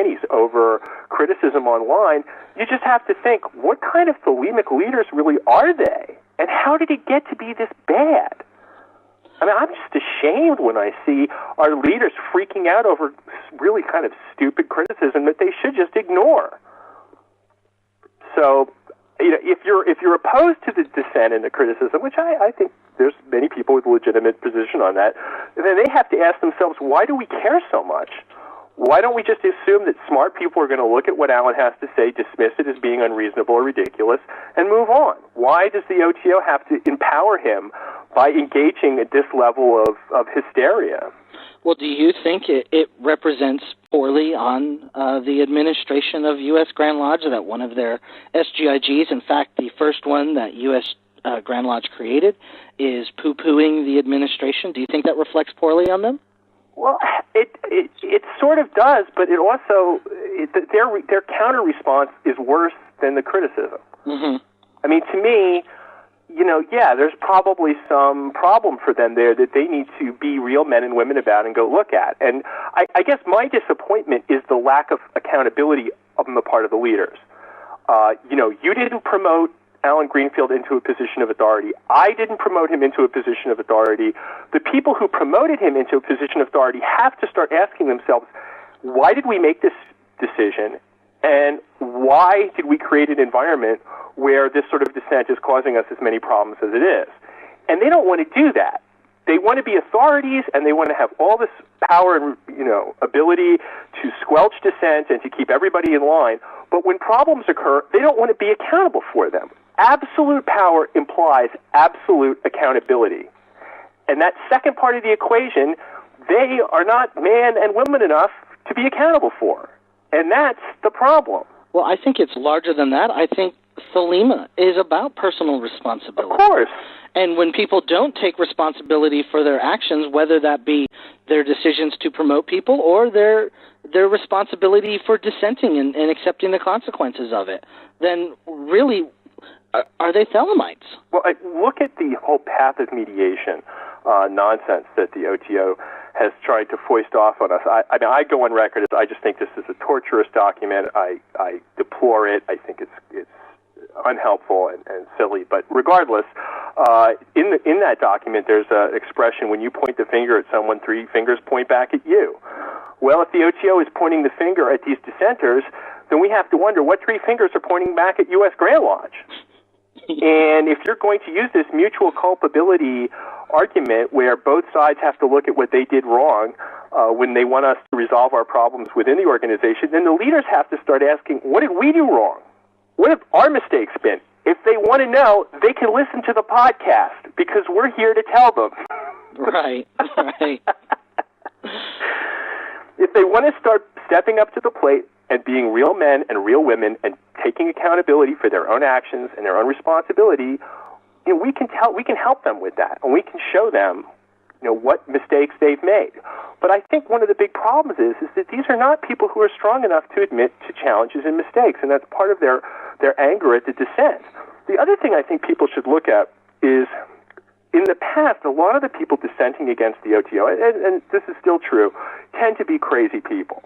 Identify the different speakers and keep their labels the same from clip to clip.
Speaker 1: panties over criticism online, you just have to think, what kind of thelemic leaders really are they? And how did it get to be this bad? I mean, I'm just ashamed when I see our leaders freaking out over really kind of stupid criticism that they should just ignore. So, if you're opposed to the dissent and the criticism, which I think there's many people with a legitimate position on that, then they have to ask themselves, why do we care so much? Why don't we just assume that smart people are going to look at what Alan has to say, dismiss it as being unreasonable or ridiculous, and move on? Why does the OTO have to empower him by engaging at this level of hysteria?
Speaker 2: Well, do you think it represents poorly on the administration of U.S. Grand Lodge that one of their SGIGs, in fact, the first one that U.S. Grand Lodge created, is poo-pooing the administration? Do you think that reflects poorly on them?
Speaker 1: Well, it sort of does, but it also their counter response is worse than the criticism.
Speaker 2: Mm-hmm.
Speaker 1: I mean, to me, there's probably some problem for them there that they need to be real men and women about and go look at. And I guess my disappointment is the lack of accountability on the part of the leaders. You didn't promote Alan Greenfield into a position of authority. I didn't promote him into a position of authority. The people who promoted him into a position of authority have to start asking themselves, why did we make this decision? And why did we create an environment where this sort of dissent is causing us as many problems as it is? And they don't want to do that. They want to be authorities, and they want to have all this power and ability to squelch dissent and to keep everybody in line. But when problems occur, they don't want to be accountable for them. Absolute power implies absolute accountability. And that second part of the equation, they are not man and woman enough to be accountable for. And that's the problem.
Speaker 2: Well, I think it's larger than that. I think Thelema is about personal responsibility.
Speaker 1: Of course.
Speaker 2: And when people don't take responsibility for their actions, whether that be their decisions to promote people or their responsibility for dissenting and accepting the consequences of it, then really, are they Thelemites?
Speaker 1: Well, look at the whole path of mediation nonsense that the OTO has tried to foist off on us. I mean, I go on record as I just think this is a torturous document. I deplore it. I think it's unhelpful and silly. But regardless, in that document, there's an expression: when you point the finger at someone, three fingers point back at you. Well, if the OTO is pointing the finger at these dissenters, then we have to wonder what three fingers are pointing back at U.S. Grand Lodge. And if you're going to use this mutual culpability argument where both sides have to look at what they did wrong when they want us to resolve our problems within the organization, then the leaders have to start asking, what did we do wrong? What have our mistakes been? If they want to know, they can listen to the podcast because we're here to tell them.
Speaker 2: Right.
Speaker 1: If they want to start stepping up to the plate and being real men and real women and taking accountability for their own actions and their own responsibility, we can help them with that, and we can show them, what mistakes they've made. But I think one of the big problems is that these are not people who are strong enough to admit to challenges and mistakes, and that's part of their anger at the dissent. The other thing I think people should look at is, in the past, a lot of the people dissenting against the OTO, and this is still true, tend to be crazy people.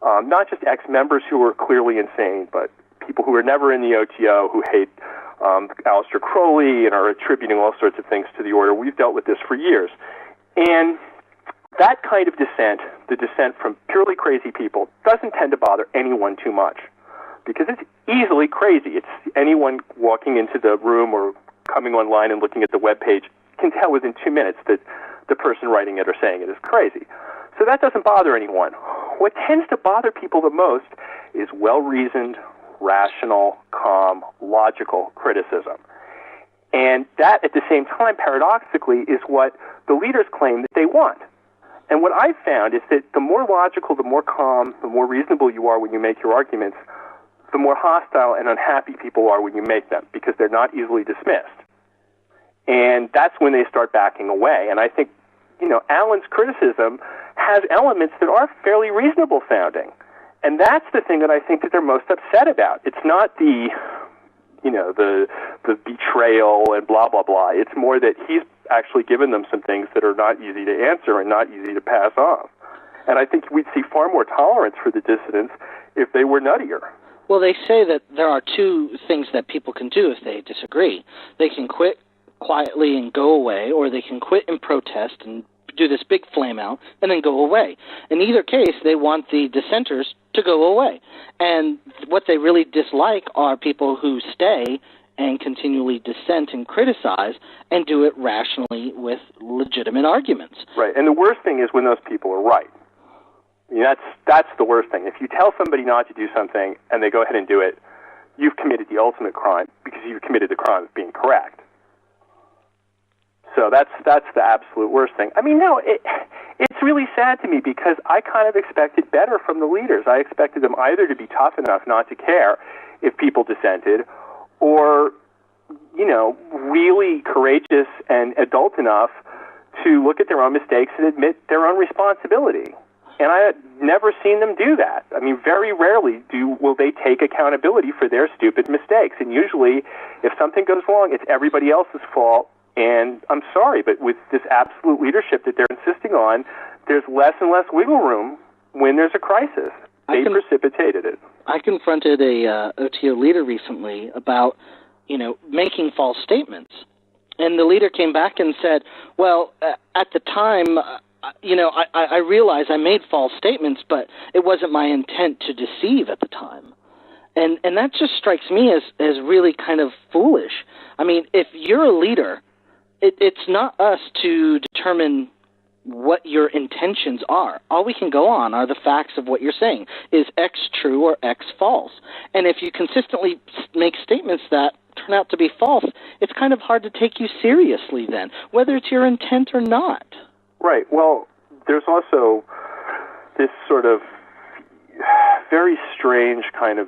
Speaker 1: Not just ex-members who are clearly insane, but people who are never in the OTO, who hate Aleister Crowley and are attributing all sorts of things to the order. We've dealt with this for years. And that kind of dissent, the dissent from purely crazy people, doesn't tend to bother anyone too much because it's easily crazy. It's anyone walking into the room or coming online and looking at the webpage can tell within 2 minutes that the person writing it or saying it is crazy. So that doesn't bother anyone. What tends to bother people the most is well-reasoned, rational, calm, logical criticism. And that, at the same time, paradoxically, is what the leaders claim that they want. And what I've found is that the more logical, the more calm, the more reasonable you are when you make your arguments, the more hostile and unhappy people are when you make them, because they're not easily dismissed. And that's when they start backing away. And I think, Alan's criticism has elements that are fairly reasonable sounding. And that's the thing that I think that they're most upset about. It's not the betrayal and blah, blah, blah. It's more that he's actually given them some things that are not easy to answer and not easy to pass off. And I think we'd see far more tolerance for the dissidents if they were nuttier.
Speaker 2: Well, they say that there are two things that people can do if they disagree. They can quit quietly and go away, or they can quit and protest and do this big flame out and then go away. In either case, they want the dissenters to go away. And what they really dislike are people who stay and continually dissent and criticize and do it rationally with legitimate arguments.
Speaker 1: Right, and the worst thing is when those people are right. I mean, that's the worst thing. If you tell somebody not to do something and they go ahead and do it, you've committed the ultimate crime because you've committed the crime of being correct. So that's the absolute worst thing. I mean, no, it's really sad to me because I kind of expected better from the leaders. I expected them either to be tough enough not to care if people dissented, or, you know, really courageous and adult enough to look at their own mistakes and admit their own responsibility. And I had never seen them do that. I mean, very rarely will they take accountability for their stupid mistakes. And usually, if something goes wrong, it's everybody else's fault. And I'm sorry, but with this absolute leadership that they're insisting on, there's less and less wiggle room when there's a crisis. They precipitated it. I
Speaker 2: confronted a OTO leader recently about, you know, making false statements. And the leader came back and said, well, at the time, you know, I realized I made false statements, but it wasn't my intent to deceive at the time. And that just strikes me as really kind of foolish. I mean, if you're a leader, it's not us to determine what your intentions are. All we can go on are the facts of what you're saying. Is X true or X false? And if you consistently make statements that turn out to be false, it's kind of hard to take you seriously then, whether it's your intent or not.
Speaker 1: Right. Well, there's also this sort of very strange kind of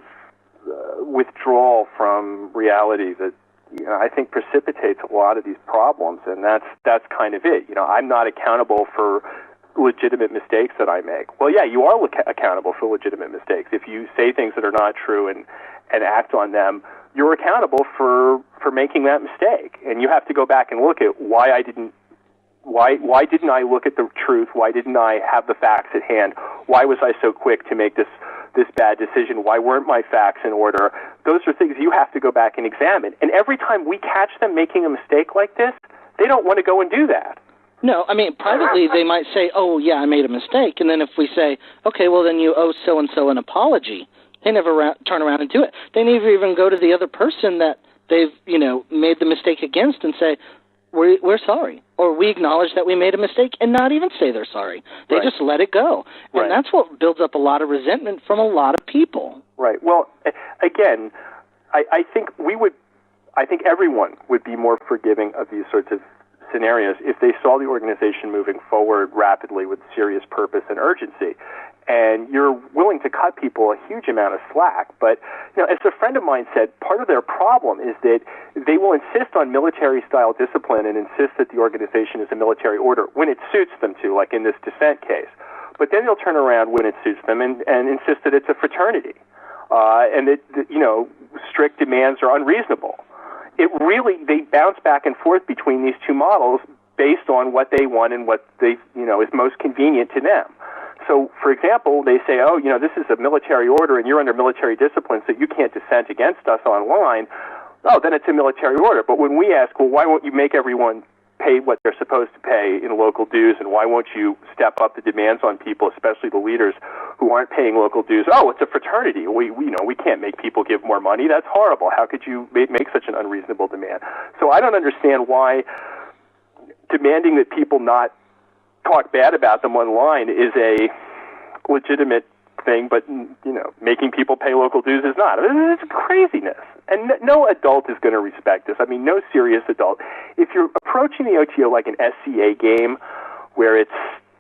Speaker 1: withdrawal from reality that, you know, I think precipitates a lot of these problems, and that's kind of it. You know, I'm not accountable for legitimate mistakes that I make. Well, yeah, you are accountable for legitimate mistakes. If you say things that are not true and act on them, you're accountable for making that mistake, and you have to go back and look at why didn't I look at the truth? Why didn't I have the facts at hand? Why was I so quick to make this bad decision? Why weren't my facts in order? Those are things you have to go back and examine. And every time we catch them making a mistake like this, they don't want to go and do that.
Speaker 2: No, I mean, privately they might say, oh, yeah, I made a mistake. And then if we say, okay, well, then you owe so-and-so an apology, they never turn around and do it. They never even go to the other person that they've, you know, made the mistake against and say, we're sorry, or we acknowledge that we made a mistake, and not even say they're sorry. They just let it go. And that's what builds up a lot of resentment from a lot of people. Right. Well, again, I think everyone would be more forgiving of these sorts of scenarios if they saw the organization moving forward rapidly with serious purpose and urgency. And you're willing to cut people a huge amount of slack. But, you know, as a friend of mine said, part of their problem is that they will insist on military-style discipline and insist that the organization is a military order when it suits them to, like in this dissent case. But then they'll turn around when it suits them and insist that it's a fraternity, and that, you know, strict demands are unreasonable. They bounce back and forth between these two models based on what they want and what they, you know, is most convenient to them. So, for example, they say, oh, you know, this is a military order and you're under military discipline, so you can't dissent against us online. Oh, then it's a military order. But when we ask, well, why won't you make everyone pay what they're supposed to pay in local dues, and why won't you step up the demands on people, especially the leaders who aren't paying local dues? Oh, it's a fraternity. We can't make people give more money. That's horrible. How could you make such an unreasonable demand? So I don't understand why demanding that people not talk bad about them online is a legitimate thing, but, you know, making people pay local dues is not. It's craziness. And no adult is going to respect this. I mean, no serious adult. If you're approaching the OTO like an SCA game where it's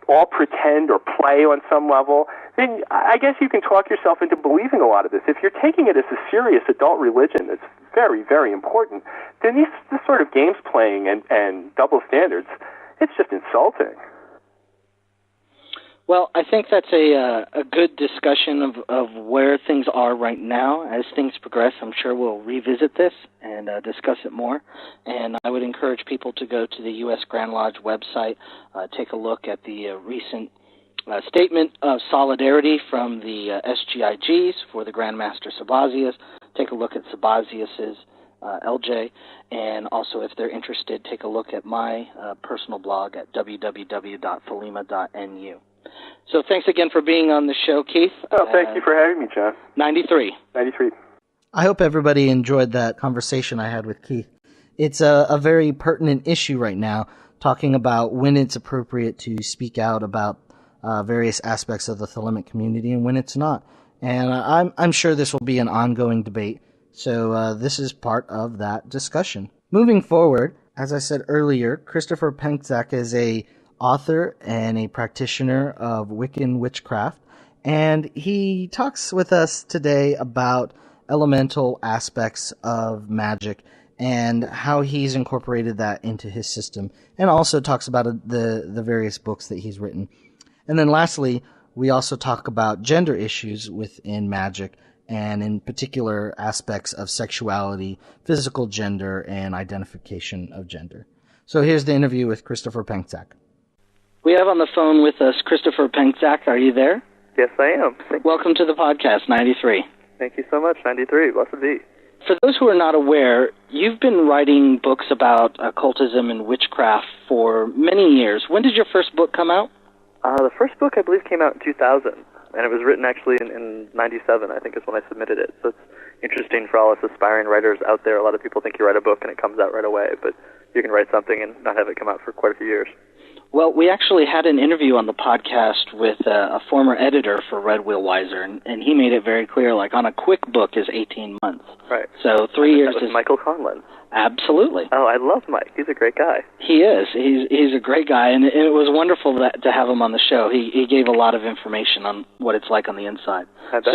Speaker 2: all pretend or play on some level, then I guess you can talk yourself into believing a lot of this. If you're taking it as a serious adult religion that's very, very important, then this sort of games playing and double standards, it's just insulting. Well, I think that's a good discussion of where things are right now. As things progress, I'm sure we'll revisit this and discuss it more. And I would encourage people to go to the U.S. Grand Lodge website, take a look at the recent statement of solidarity from the SGIGs for the Grandmaster Sabazius. Take a look at Sabazius's LJ, and also if they're interested, take a look at my personal blog at www.thelema.nu. So thanks again for being on the show, Keith.
Speaker 1: Oh, thank you for having me, John.
Speaker 2: 93.
Speaker 3: I hope everybody enjoyed that conversation I had with Keith. It's a very pertinent issue right now, talking about when it's appropriate to speak out about various aspects of the thelemic community and when it's not. And I'm sure this will be an ongoing debate, so this is part of that discussion. Moving forward, as I said earlier, Christopher Penczak is a author and a practitioner of Wiccan witchcraft, and he talks with us today about elemental aspects of magic and how he's incorporated that into his system, and also talks about the various books that he's written. And then lastly, we also talk about gender issues within magic, and in particular aspects of sexuality, physical gender, and identification of gender. So here's the interview with Christopher Penczak.
Speaker 2: We have on the phone with us Christopher Penczak. Are you there?
Speaker 4: Yes, I am.
Speaker 2: Welcome to the podcast, 93.
Speaker 4: Thank you so much, 93. Blessed be.
Speaker 2: For those who are not aware, you've been writing books about occultism and witchcraft for many years. When did your first book come out?
Speaker 4: The first book, I believe, came out in 2000, and it was written actually in 97, I think is when I submitted it. So it's interesting for all us aspiring writers out there. A lot of people think you write a book and it comes out right away, but you can write something and not have it come out for quite a few years.
Speaker 2: Well, we actually had an interview on the podcast with a former editor for Red Wheel Weiser, and he made it very clear, like, on a quick book is 18 months.
Speaker 4: Right.
Speaker 2: So 3 years
Speaker 4: is... Michael Conlon.
Speaker 2: Absolutely.
Speaker 4: Oh, I love Mike. He's a great guy.
Speaker 2: He is. He's a great guy, and it was wonderful to have him on the show. He gave a lot of information on what it's like on the inside.
Speaker 4: I bet.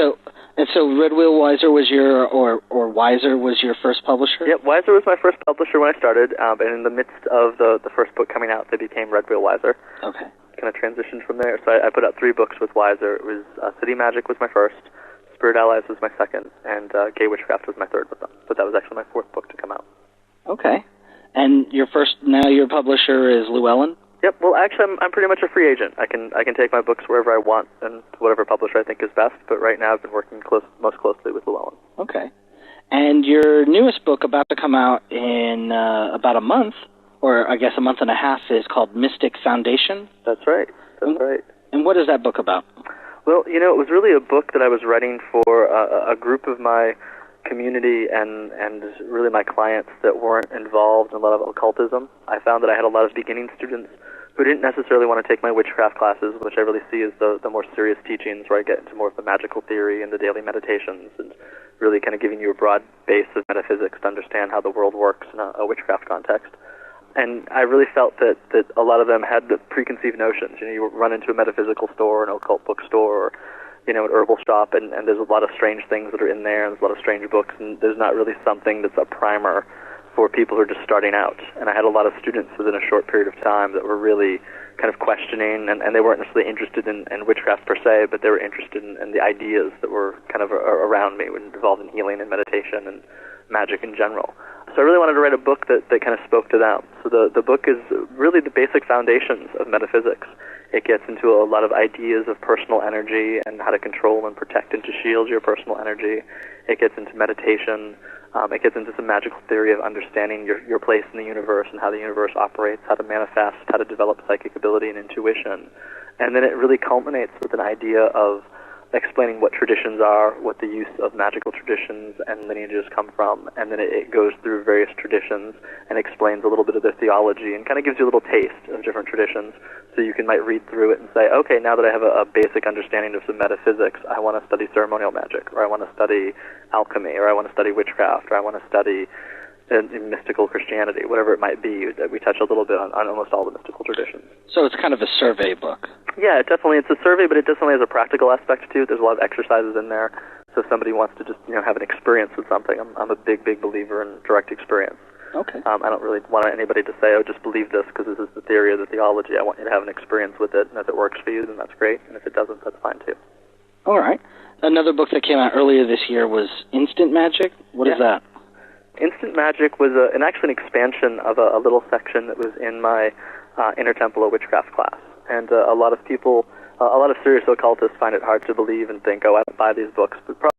Speaker 2: So Red Wheel Weiser was your, or Weiser was your first publisher?
Speaker 4: Yep, Weiser was my first publisher when I started, and in the midst of the first book coming out, they became Red Wheel Weiser.
Speaker 2: Okay.
Speaker 4: Kind of transitioned from there. So I put out 3 books with Weiser. It was City Magic was my first, Spirit Allies was my second, and Gay Witchcraft was my third with them. But that was actually my 4th book to come out.
Speaker 2: Okay. And your publisher is Llewellyn?
Speaker 4: Yep. Well, actually, I'm pretty much a free agent. I can take my books wherever I want and whatever publisher I think is best. But right now, I've been working most closely with Llewellyn.
Speaker 2: Okay. And your newest book, about to come out in about a month, or I guess a month and a half, is called Mystic Foundation.
Speaker 4: That's right. Right.
Speaker 2: And what is that book about?
Speaker 4: Well, it was really a book that I was writing for a group of my community and really my clients that weren't involved in a lot of occultism. I found that I had a lot of beginning students who didn't necessarily want to take my witchcraft classes, which I really see as the more serious teachings, where I get into more of the magical theory and the daily meditations and really kind of giving you a broad base of metaphysics to understand how the world works in a witchcraft context. And I really felt that a lot of them had the preconceived notions. You run into a metaphysical store, an occult bookstore, or an herbal shop, and there's a lot of strange things that are in there, and there's a lot of strange books, and there's not really something that's a primer for people who are just starting out. And I had a lot of students within a short period of time that were really kind of questioning, and they weren't necessarily interested in witchcraft per se, but they were interested in the ideas that were kind of around me, involved in healing and meditation and magic in general. So I really wanted to write a book that kind of spoke to them. So the book is really the basic foundations of metaphysics. It gets into a lot of ideas of personal energy and how to control and protect and to shield your personal energy. It gets into meditation. It gets into some magical theory of understanding your place in the universe and how the universe operates, how to manifest, how to develop psychic ability and intuition. And then it really culminates with an idea of explaining what traditions are, what the use of magical traditions and lineages come from, and then it goes through various traditions and explains a little bit of their theology and kind of gives you a little taste of different traditions, so you might read through it and say, okay, now that I have a basic understanding of some metaphysics, I want to study ceremonial magic, or I want to study alchemy, or I want to study witchcraft, or I want to study in mystical Christianity, whatever it might be. That we touch a little bit on almost all the mystical traditions.
Speaker 2: So it's kind of a survey book.
Speaker 4: Yeah, it's a survey, but it definitely has a practical aspect to it. There's a lot of exercises in there. So if somebody wants to just have an experience with something, I'm a big believer in direct experience.
Speaker 2: Okay.
Speaker 4: I don't really want anybody to say, oh, just believe this because this is the theory or the theology. I want you to have an experience with it, and if it works for you, then that's great, and if it doesn't, that's fine too.
Speaker 2: All right. Another book that came out earlier this year was Instant Magic. What is that?
Speaker 4: Instant Magic was actually an expansion of a little section that was in my Inner Temple of Witchcraft class. And a lot of people a lot of serious occultists find it hard to believe and think, oh, I don't buy these books. But